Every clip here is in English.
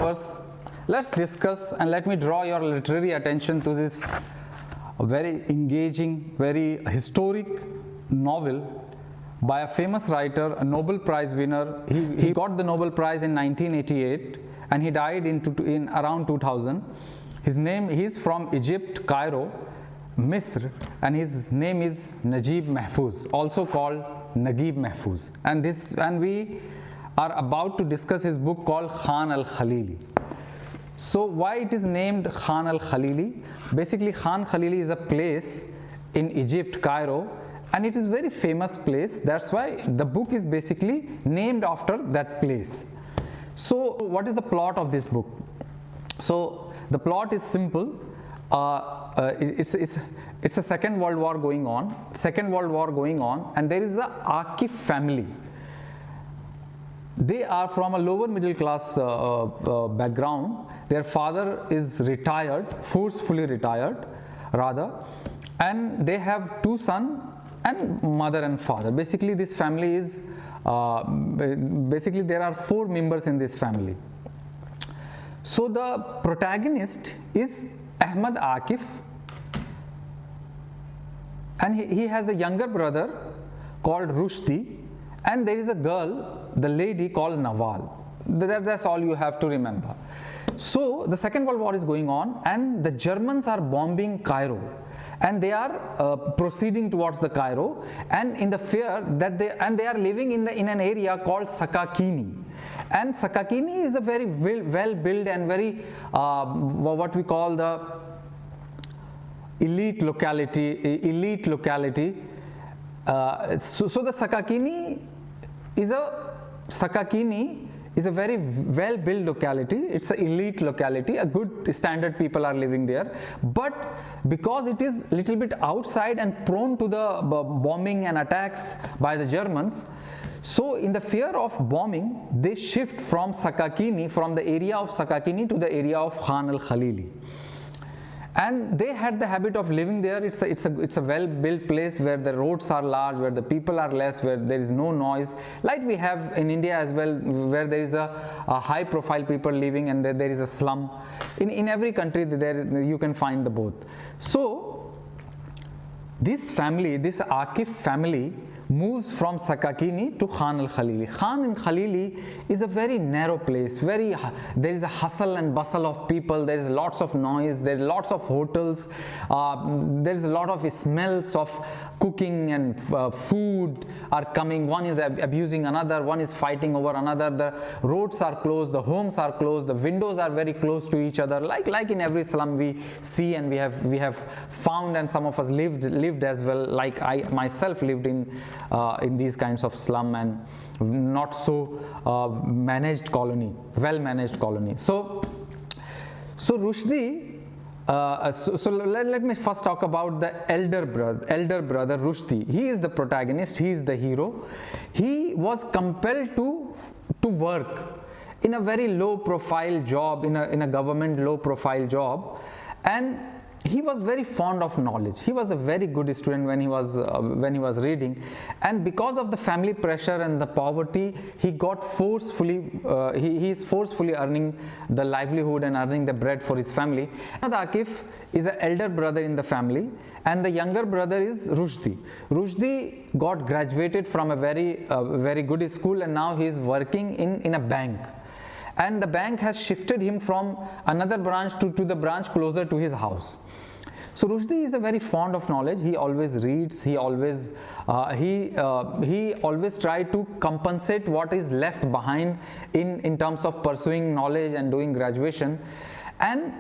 lovers, let's discuss and let me draw your literary attention to this very engaging, very historic novel by a famous writer, a Nobel Prize winner. He got the Nobel Prize in 1988 and he died in around 2000. He's from Egypt, Cairo, Misr, and his name is Najeeb Mehfuz, also called Naguib Mehfuz. And we are about to discuss his book called Al-Khalili. So why it is named Al-Khalili? Basically, Al-Khalili is a place in Egypt, Cairo, and it is a very famous place. That's why the book is basically named after that place. So what is the plot of this book? So the plot is simple. It's a Second World War going on. And there is a Akif family. They are from a lower middle class background. Their father is retired, forcefully retired rather, and they have two sons and mother and father. Basically this family is, basically there are 4 members in this family. So the protagonist is Ahmad Akif, and he has a younger brother called Rushdie, and there is a girl, the lady called Nawal. That's all you have to remember. So the Second World War is going on and the Germans are bombing Cairo, and they are proceeding towards the Cairo, and in the fear that they are living in an area called Sakakini. And Sakakini is a very well built and very what we call the elite locality. So the Sakakini is a very well built locality. It's an elite locality, a good standard people are living there, but because it is little bit outside and prone to the bombing and attacks by the Germans, so in the fear of bombing they shift from the area of Sakakini to the area of Al-Khalili. And they had the habit of living there. It's a well-built place where the roads are large, where the people are less, where there is no noise, like we have in India as well, where there is a high-profile people living and there is a slum. In every country there you can find the both. So this family, this Akif family, moves from Sakakini to Al-Khalili. Al-Khalili is a very narrow place. There is a hustle and bustle of people. There is lots of noise. There are lots of hotels. There is a lot of smells of cooking and food are coming. One is abusing another. One is fighting over another. The roads are closed. The homes are closed. The windows are very close to each other. Like in every slum we see and we have found, and some of us lived as well. Like I myself lived in these kinds of slum and not so well managed colony. So Rushdie, let me first talk about the elder brother Rushdie. He is the protagonist, he is the hero. He was compelled to work in a very low profile job, in a government low profile job, and he was very fond of knowledge. He was a very good student when he was reading, and because of the family pressure and the poverty, he is forcefully earning the livelihood and earning the bread for his family. Ahmad Akif is an elder brother in the family, and the younger brother is Rushdie. Rushdie got graduated from a very good school, and now he is working in a bank. And the bank has shifted him from another branch to the branch closer to his house. So Rushdie is a very fond of knowledge. He always reads. He always tried to compensate what is left behind in terms of pursuing knowledge and doing graduation. And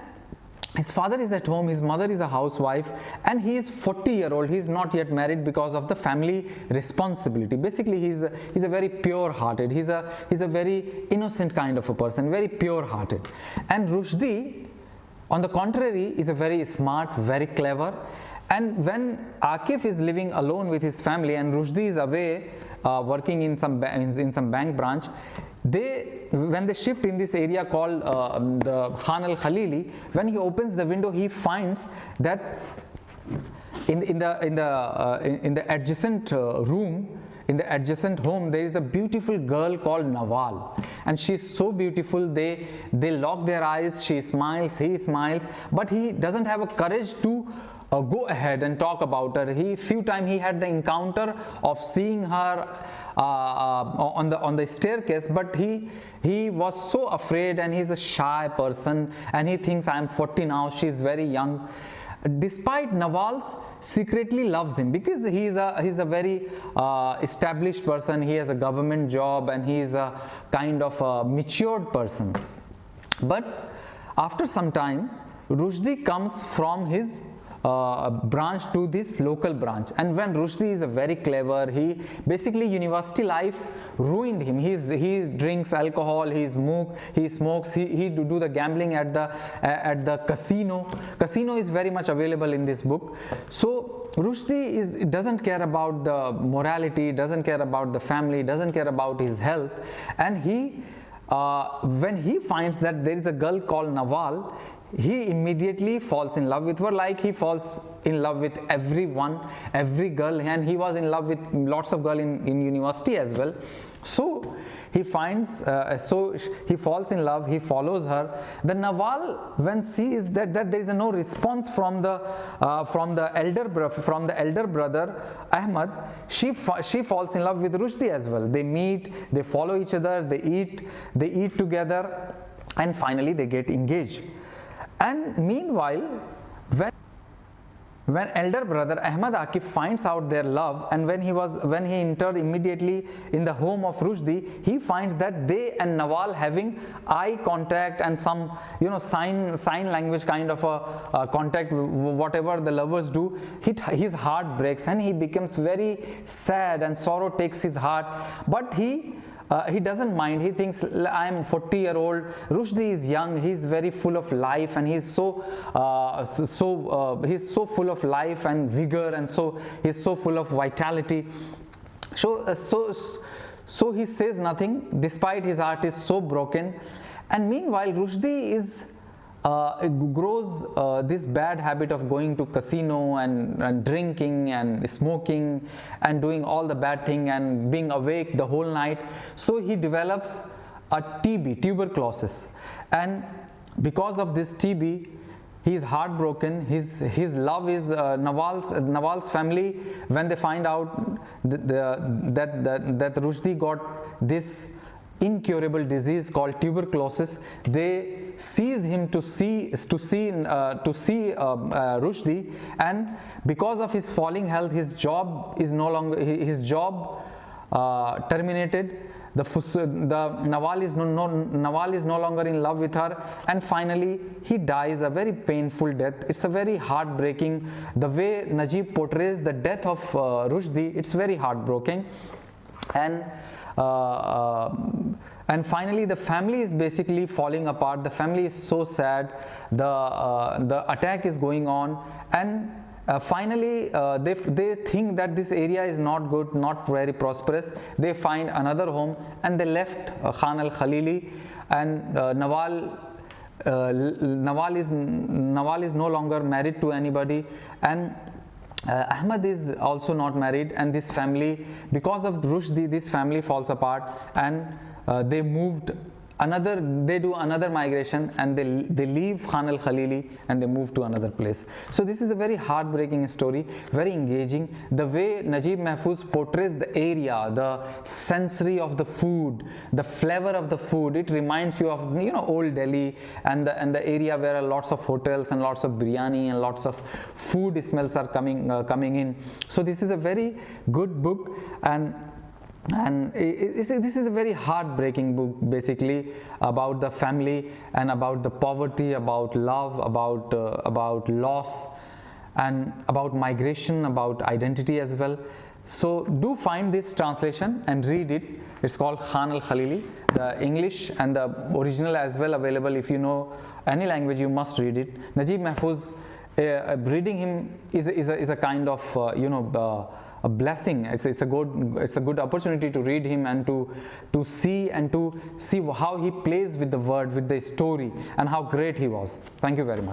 his father is at home, his mother is a housewife, and he is 40-year-old. He is not yet married because of the family responsibility. Basically, he's a very pure-hearted. He's a very innocent kind of a person, very pure-hearted. And Rushdie, on the contrary, is a very smart, very clever. And when Akif is living alone with his family and Rushdie is away working in some bank branch, when they shift in this area called the Al-Khalili, when he opens the window, he finds that in the adjacent room in the adjacent home, there is a beautiful girl called Nawal, and she's so beautiful. They lock their eyes. She smiles, he smiles, but he doesn't have a courage to go ahead and talk about her. Few times he had the encounter of seeing her on the staircase, but he was so afraid, and he's a shy person, and he thinks, I'm 40 now, she's very young. Despite Nawal's secretly loves him, because he's a very established person. He has a government job, and he is a kind of a matured person. But after some time, Rushdie comes from his branch to this local branch, and when Rushdie is a very clever, he basically university life ruined him. He drinks alcohol, he smokes, he do the gambling at the casino. Casino is very much available in this book. So Rushdie doesn't care about the morality, doesn't care about the family, doesn't care about his health, and when he finds that there is a girl called Nawal, he immediately falls in love with her, like he falls in love with everyone, every girl, and he was in love with lots of girls in university as well. So he he falls in love, he follows her. The Nawal, when sees that there is no response from the elder brother Ahmad, she falls in love with Rushdie as well. They meet, they follow each other, they eat together, and finally they get engaged. And meanwhile, when elder brother Ahmad Akif finds out their love, and when he entered immediately in the home of Rushdie, he finds that they and Nawal having eye contact and some sign language kind of a contact, whatever the lovers do. His heart breaks, and he becomes very sad, and sorrow takes his heart. But he doesn't mind. He thinks, I'm 40-year-old. Rushdie is young. He's very full of life, and he's so full of life and vigor, and so he's so full of vitality. So he says nothing, despite his heart is so broken. And meanwhile, Rushdie grows this bad habit of going to casino and drinking and smoking and doing all the bad thing and being awake the whole night. So he develops a TB, tuberculosis, and because of this TB, he is heartbroken. His love is Nawal's family. When they find out that Rushdie got this incurable disease called tuberculosis, they seize him to see Rushdie, and because of his falling health, his job terminated. Nawal is no longer in love with her, and finally he dies a very painful death. It's a very heartbreaking. The way Najeeb portrays the death of Rushdie, it's very heartbreaking. And finally, the family is basically falling apart. The family is so sad. The attack is going on, and finally they think that this area is not good, not very prosperous. They find another home, and they left Khan Al-Khalili, and Nawal is no longer married to anybody, and Ahmad is also not married, and this family, because of Rushdie, this family falls apart, and they do another migration, and they leave Khan Al-Khalili and they move to another place. So this is a very heartbreaking story, very engaging. The way Najeeb Mehfuz portrays the area, the sensory of the food, the flavor of the food, it reminds you of old Delhi and the area where lots of hotels and lots of biryani and lots of food smells are coming in. So this is a very good book, and this is a very heartbreaking book, basically about the family and about the poverty, about love, about loss, and about migration, about identity as well. So do find this translation and read it. It's called Khan Al-Khalili. The English and the original as well available. If you know any language, you must read it. Najeeb Mehfuz, reading him is a kind of a blessing. It's a good opportunity to read him and to see how he plays with the word, with the story, and how great he was. Thank you very much.